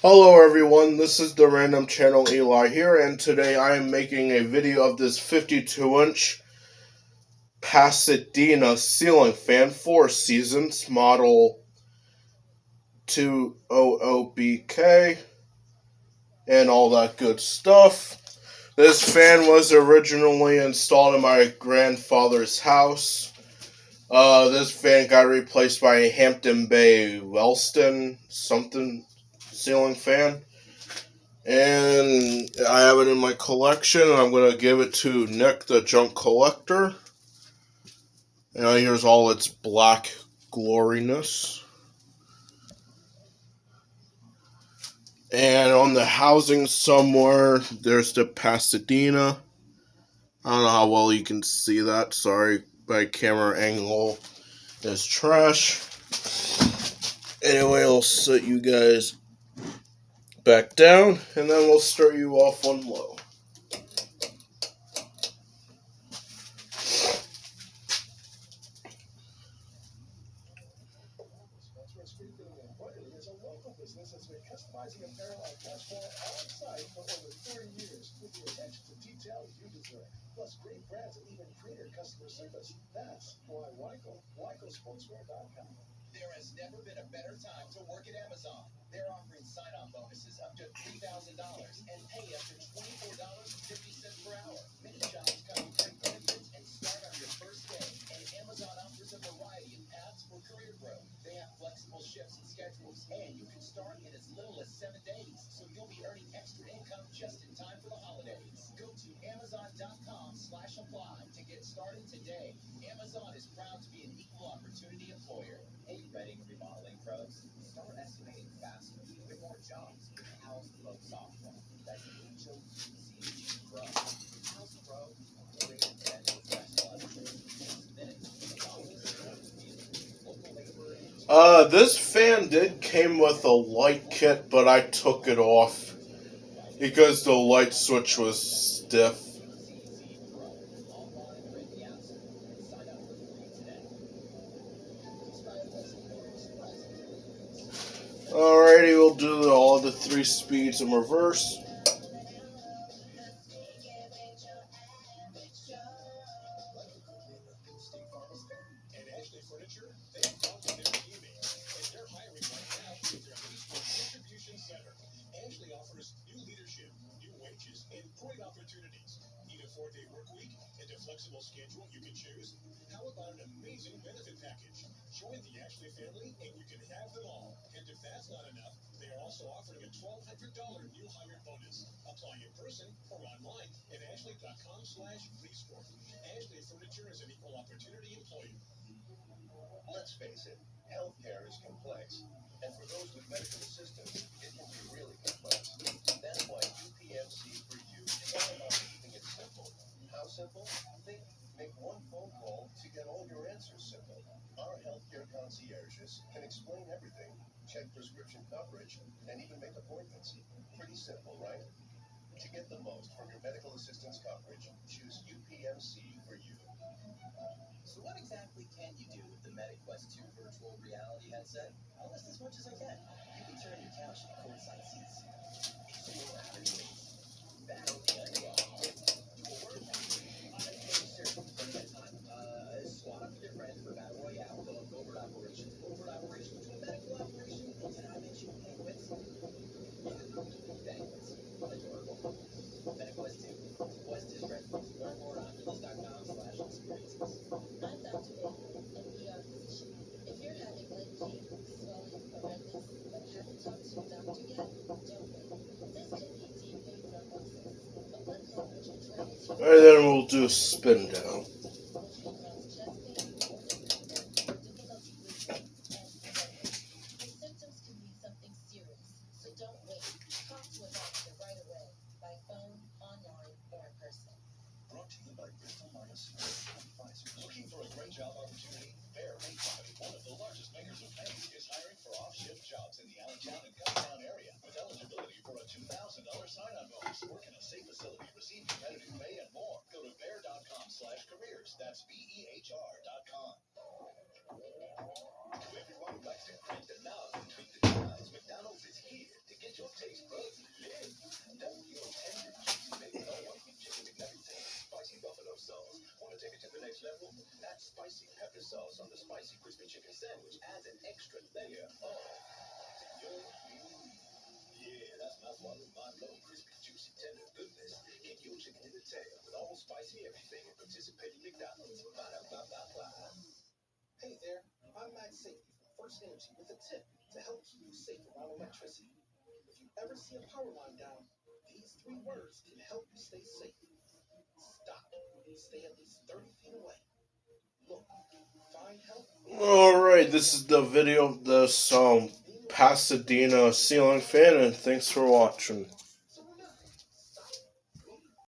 Hello everyone, this is the Random Channel Eli here, and today I am making a video of this 52-inch Pasadena ceiling fan, Four Seasons, model 200BK, and all that good stuff. This fan was originally installed in my grandfather's house. This fan got replaced by a Hampton Bay Wellston something ceiling fan. And I have it in my collection, and I'm going to give it to Nick, the junk collector. And here's all its black gloriness. And on the housing somewhere, there's the Pasadena. I don't know how well you can see that. Sorry, my camera angle is trash. Anyway, I'll set you guys back down, and then we'll start you off on low. Is a local business that's been customizing apparel and cashmere on site for over 30 years with the attention to detail you deserve. Plus great brands and even greater customer service. That's why WICOsportswear.com. There has never been a better time to work at Amazon. They're offering sign-on bonuses up to $3,000 and pay up to $24.50 per hour. Many jobs come with great benefits and start on your first day. And Amazon offers a variety of paths for career growth. They have flexible shifts and schedules, and you can start in as little as 7 days. So you'll be earning extra income just in time for the holidays. Go to Amazon.com/apply to get started today. Amazon is proud to be an equal opportunity employer. Hey, Reading remodeling pros, start estimating faster with more jobs with House Pro software. That's HOUSE Pro. House Pro, great and professional minutes. This fan came with a light kit, but I took it off because the light switch was stiff. Alrighty, we'll do all the 3 speeds in reverse. And Ashley Furniture, they've gone to their email, and they're hiring right now with their Leesburg Distribution Center. Ashley offers new leadership, new wages, and great opportunities. Need a 4-day work week and a flexible schedule you can choose? How about an amazing benefit package? Join the Ashley family and you can have them all. And if that's not enough, they are also offering a $1,200 new hire bonus. Apply in person or online at ashley.com/Leesburg. Ashley Furniture is an equal opportunity employer. Let's face it, healthcare is complex, and for those with medical assistance, it can be really complex. That's why UPMC for You is all about keeping it simple. How simple? Think, make one phone call to get all your answers simple. Our healthcare concierges can explain everything, check prescription coverage, and even make appointments. Pretty simple, right? To get the most from your medical assistance coverage, choose UPMC for You. So what exactly can you do with the MetaQuest 2 virtual reality headset? I'll list as much as I can. You can turn your couch into courtside seats. Explore outer space. Battle the underdog. Do a word count. Research plenty of time. Squad up with your friends for Battle Royale. Go on covert operation. Covert operation to a medical operation. Did I mention penguins? Penguins. Adorable. MetaQuest 2. Quest is ready. Learn more at Oculus.com/experiences. I'm Dr. Bailey, an ER physician. If you're having leg pain, swelling, or redness, but haven't talked to your doctor yet, don't wait. This could be deep vein thrombosis, a blood clot which can travel to your And then we'll do a spin down. which can cause chest pain, discomfort, or difficulty breathing, and redness. The symptoms can be something serious, so don't wait. Talk to a doctor right away, by phone, online, or in person. Brought to you by Bristol Myers Squibb and Pfizer. Looking for a great job opportunity? Bear Paint Company, one of the largest makers of paint, is hiring for off-shift jobs in the Allentown and Cumtown area with eligibility for a $2,000 sign-on bonus. Work in a safe facility, receive competitive pay, and more. Go to bear.com/careers spicy crispy chicken sandwich adds an extra layer of your yeah, that's mouthwatering. My low, crispy, juicy, tender goodness. Get your chicken in the tail with all spicy everything at participating McDonald's. Ba-da-ba-ba-ba. Hey there, I'm Max Safety from First Energy with a tip to help keep you safe around electricity. If you ever see a power line down, these 3 words can help you stay safe. Stop. Stay at least 30 feet away. Look, find help. Alright, this is the video of this Pasadena ceiling fan, and thanks for watching.